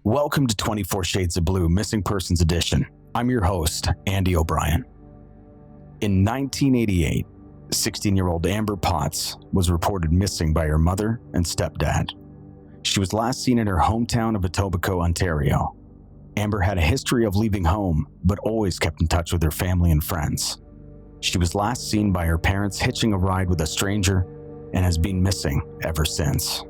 Welcome to 24 Shades of Blue, Missing Persons Edition. I'm your host, Andy O'Brien. In 1988, 16-year-old Amber Potts was reported missing by her mother and stepdad. She was last seen in her hometown of Etobicoke, Ontario. Amber had a history of leaving home, but always kept in touch with her family and friends. She was last seen by her parents hitching a ride with a stranger and has been missing ever since.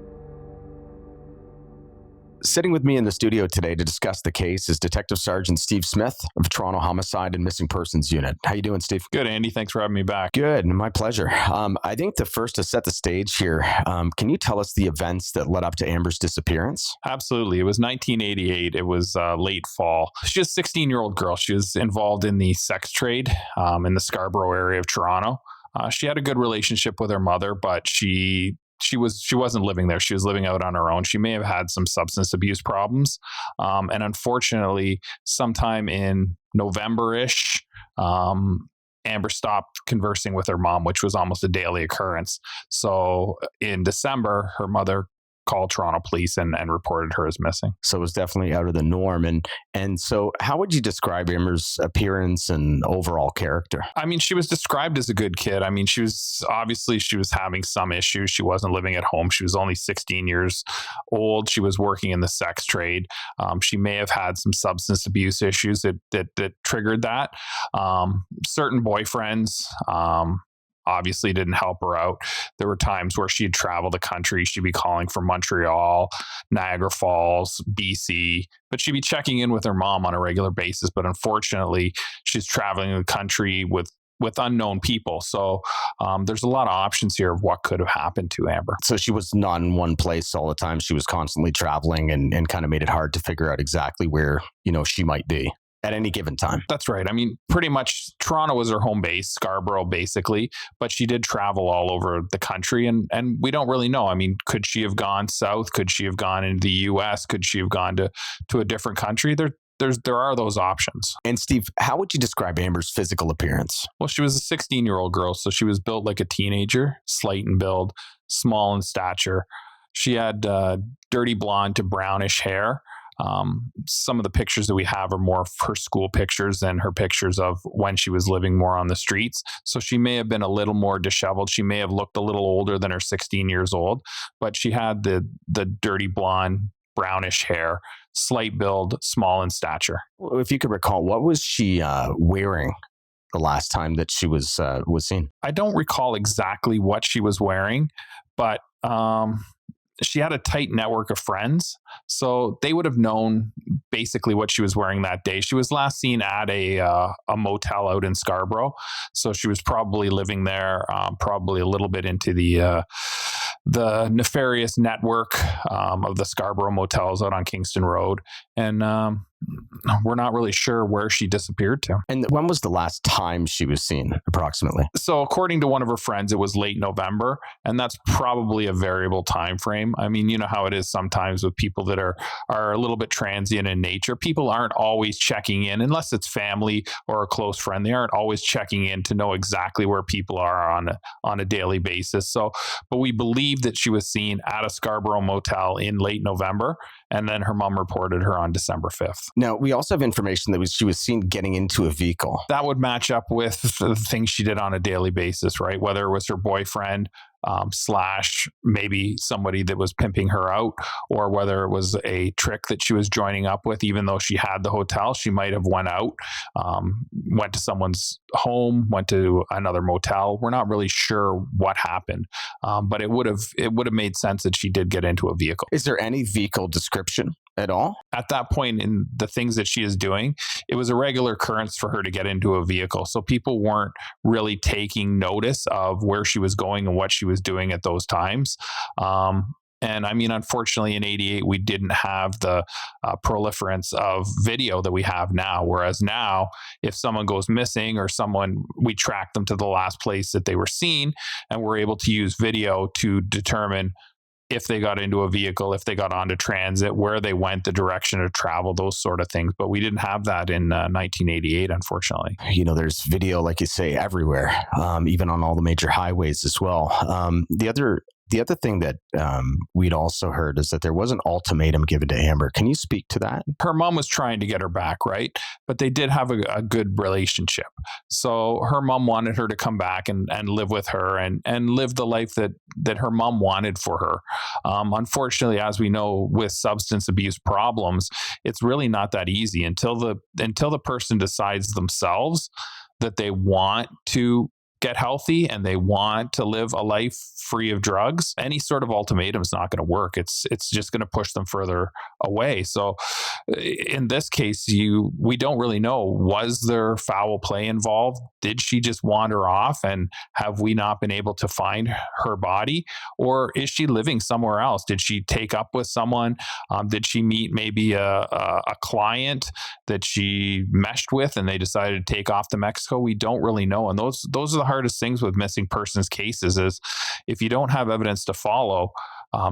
Sitting with me in the studio today to discuss the case is Detective Sergeant Steve Smith of Toronto Homicide and Missing Persons Unit. How you doing, Steve? Good, Andy. Thanks for having me back. Good. My pleasure. I think the first to set the stage here, can you tell us the events that led up to Amber's disappearance? Absolutely. It was 1988. It was late fall. She was a 16-year-old girl. She was involved in the sex trade in the Scarborough area of Toronto. She had a good relationship with her mother, but she wasn't living there. She was living out on her own. She may have had some substance abuse problems. And unfortunately, sometime in November-ish, Amber stopped conversing with her mom, which was almost a daily occurrence. So in December, her mother called Toronto police and reported her as missing. So it was definitely out of the norm. And so how would you describe Amber's appearance and overall character? I mean, she was described as a good kid. I mean, she was having some issues. She wasn't living at home. She was only 16 years old. She was working in the sex trade. She may have had some substance abuse issues that triggered that. Certain boyfriends, obviously didn't help her out. There were times where she'd travel the country. She'd be calling from Montreal, Niagara Falls, BC, but she'd be checking in with her mom on a regular basis. But unfortunately, she's traveling the country with unknown people. So there's a lot of options here of what could have happened to Amber. So she was not in one place all the time. She was constantly traveling and kind of made it hard to figure out exactly where, she might be at any given time. That's right. I mean, pretty much Toronto was her home base, Scarborough basically, but she did travel all over the country and we don't really know. I mean, could she have gone south? Could she have gone into the US? Could she have gone to a different country? There are those options. And Steve, how would you describe Amber's physical appearance? Well, she was a 16-year-old girl, so she was built like a teenager, slight in build, small in stature. She had dirty blonde to brownish hair. Some of the pictures that we have are more of her school pictures than her pictures of when she was living more on the streets. So she may have been a little more disheveled. She may have looked a little older than her 16 years old, but she had the dirty blonde, brownish hair, slight build, small in stature. If you could recall, what was she wearing the last time that she was seen? I don't recall exactly what she was wearing, but she had a tight network of friends, so they would have known basically what she was wearing that day. She was last seen at a motel out in Scarborough, so she was probably living there, probably a little bit into the nefarious network of the Scarborough motels out on Kingston Road, and we're not really sure where she disappeared to. And when was the last time she was seen, approximately? So according to one of her friends, it was late November, and that's probably a variable time frame. I mean, you know how it is sometimes with people that are a little bit transient in nature. People aren't always checking in, unless it's family or a close friend. They aren't always checking in to know exactly where people are on a daily basis. So, but we believe that she was seen at a Scarborough motel in late November, and then her mom reported her on December 5th. Now, we also have information that she was seen getting into a vehicle. That would match up with the things she did on a daily basis, right? Whether it was her boyfriend slash maybe somebody that was pimping her out, or whether it was a trick that she was joining up with. Even though she had the hotel, she might have went out, went to someone's home, went to another motel. We're not really sure what happened, but it would have made sense that she did get into a vehicle. Is there any vehicle description at all? At that point in the things that she is doing, it was a regular occurrence for her to get into a vehicle. So people weren't really taking notice of where she was going and what she was doing at those times. And I mean, unfortunately, in 88, we didn't have the proliferance of video that we have now. Whereas now, if someone goes missing or we track them to the last place that they were seen, and we're able to use video to determine if they got into a vehicle, if they got onto transit, where they went, the direction of travel, those sort of things. But we didn't have that in 1988, unfortunately. There's video, like you say, everywhere, even on all the major highways as well. The other thing that we'd also heard is that there was an ultimatum given to Amber. Can you speak to that? Her mom was trying to get her back, right? But they did have a good relationship. So her mom wanted her to come back and live with her and live the life that her mom wanted for her. Unfortunately, as we know, with substance abuse problems, it's really not that easy until the person decides themselves that they want to get healthy and they want to live a life free of drugs. Any sort of ultimatum is not going to work. It's just going to push them further away. So in this case, we don't really know. Was there foul play involved? Did she just wander off and have we not been able to find her body? Or is she living somewhere else? Did she take up with someone? Did she meet maybe a client that she meshed with and they decided to take off to Mexico? We don't really know. And those are the hardest things with missing persons cases is if you don't have evidence to follow,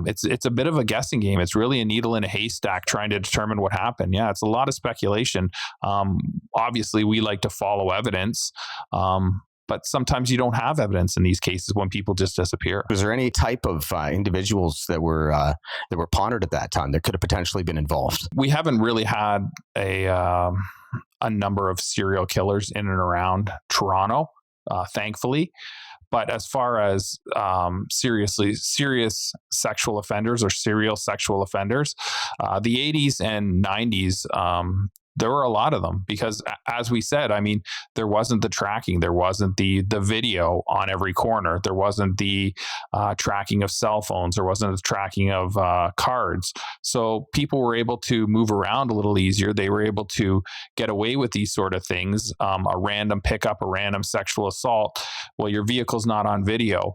it's a bit of a guessing game. It's really a needle in a haystack trying to determine what happened. Yeah, it's a lot of speculation. Obviously, we like to follow evidence, but sometimes you don't have evidence in these cases when people just disappear. Was there any type of individuals that were pondered at that time that could have potentially been involved? We haven't really had a number of serial killers in and around Toronto, thankfully. But as far as serious sexual offenders or serial sexual offenders, the 80s and 90s, there were a lot of them because, as we said, I mean, there wasn't the tracking, there wasn't the video on every corner, there wasn't the tracking of cell phones, there wasn't the tracking of cards. So people were able to move around a little easier. They were able to get away with these sort of things. A random pickup, a random sexual assault. Well, your vehicle's not on video.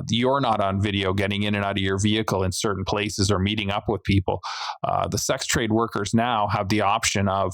You're not on video getting in and out of your vehicle in certain places or meeting up with people. The sex trade workers now have the option of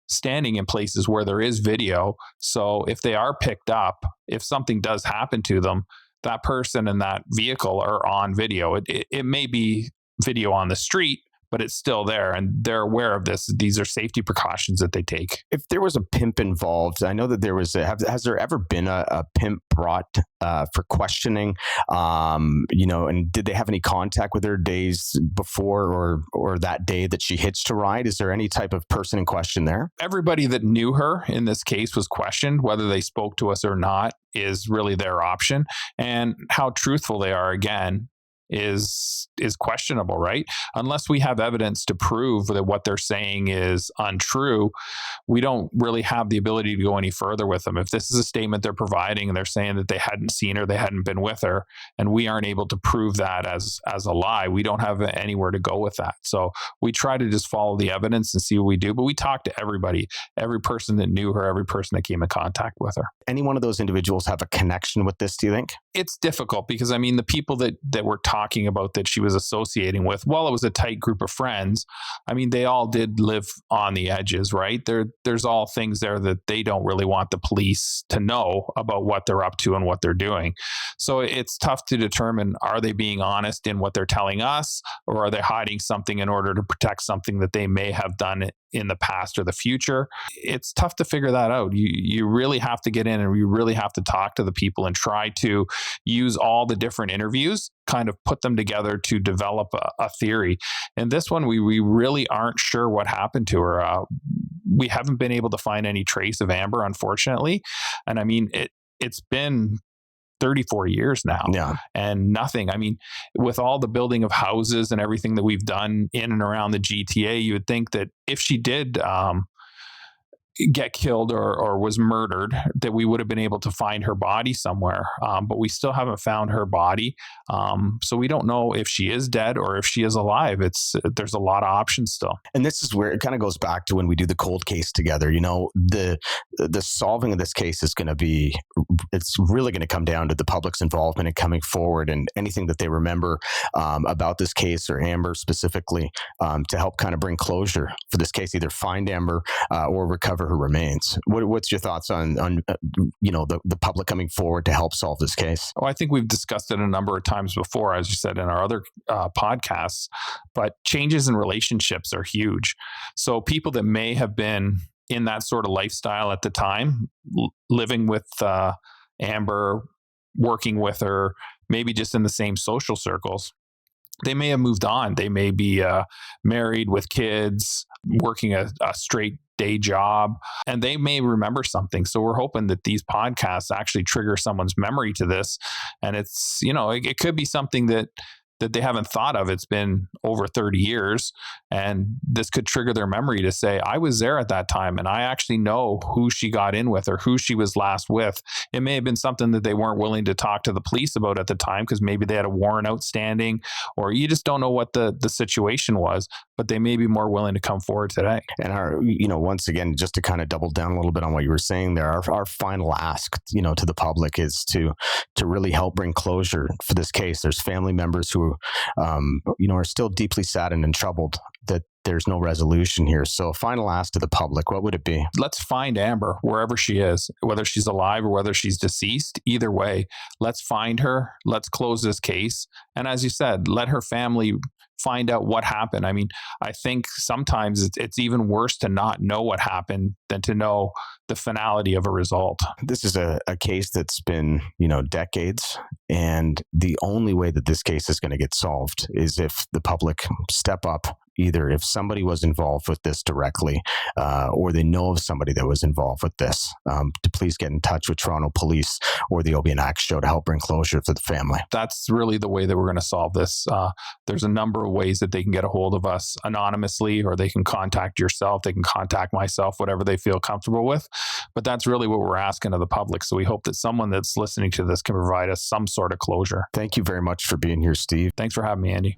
standing in places where there is video. So if they are picked up, if something does happen to them, that person and that vehicle are on video. It may be video on the street, but it's still there and they're aware of this. These are safety precautions that they take. If there was a pimp involved, I know that there was has there ever been a pimp brought for questioning, and did they have any contact with her days before or that day that she hitched a ride? Is there any type of person in question there? Everybody that knew her in this case was questioned. Whether they spoke to us or not is really their option. And how truthful they are, again, is questionable, right? Unless we have evidence to prove that what they're saying is untrue, we don't really have the ability to go any further with them. If this is a statement they're providing and they're saying that they hadn't seen her, they hadn't been with her, and we aren't able to prove that as a lie, we don't have anywhere to go with that. So we try to just follow the evidence and see what we do, but we talk to everybody, every person that knew her, every person that came in contact with her. Any one of those individuals have a connection with this, do you think? It's difficult because, I mean, the people that were talking about that she was associating with, while it was a tight group of friends, I mean, they all did live on the edges, right? There's all things there that they don't really want the police to know about what they're up to and what they're doing. So it's tough to determine, are they being honest in what they're telling us, or are they hiding something in order to protect something that they may have done in the past or the future? It's tough to figure that out. You really have to get in and you really have to talk to the people and try to use all the different interviews, kind of put them together to develop a theory. And this one, we really aren't sure what happened to her. We haven't been able to find any trace of Amber, unfortunately. And I mean, it's been 34 years now. Yeah. And nothing. I mean, with all the building of houses and everything that we've done in and around the GTA, you would think that if she did get killed or was murdered, that we would have been able to find her body somewhere. But we still haven't found her body. So we don't know if she is dead or if she is alive. There's a lot of options still. And this is where it kind of goes back to when we do the cold case together. You know, the solving of this case is going to be, it's really going to come down to the public's involvement in coming forward and anything that they remember about this case or Amber specifically to help kind of bring closure for this case, either find Amber or recover recover her remains. What's your thoughts on the public coming forward to help solve this case? Oh, I think we've discussed it a number of times before, as you said in our other podcasts, but changes in relationships are huge. So people that may have been in that sort of lifestyle at the time, living with Amber, working with her, maybe just in the same social circles, they may have moved on. They may be married with kids, working a straight day job, and they may remember something. So we're hoping that these podcasts actually trigger someone's memory to this. And it's, it could be something that they haven't thought of. It's been over 30 years, and this could trigger their memory to say, I was there at that time, and I actually know who she got in with or who she was last with. It may have been something that they weren't willing to talk to the police about at the time because maybe they had a warrant outstanding, or you just don't know what the situation was, but they may be more willing to come forward today. And once again, just to kind of double down a little bit on what you were saying there, our final ask, to the public is to really help bring closure for this case. There's family members who are still deeply saddened and troubled that there's no resolution here. So final ask to the public, what would it be? Let's find Amber wherever she is, whether she's alive or whether she's deceased. Either way, let's find her. Let's close this case. And as you said, let her family find out what happened. I mean, I think sometimes it's even worse to not know what happened than to know the finality of a result. This is a case that's been, decades. And the only way that this case is going to get solved is if the public step up, either if somebody was involved with this directly or they know of somebody that was involved with this, to please get in touch with Toronto Police or the Obion Axe Show to help bring closure to the family. That's really the way that we're going to solve this. There's a number of ways that they can get a hold of us anonymously, or they can contact yourself, they can contact myself, whatever they feel comfortable with. But that's really what we're asking of the public. So we hope that someone that's listening to this can provide us some sort of closure. Thank you very much for being here, Steve. Thanks for having me, Andy.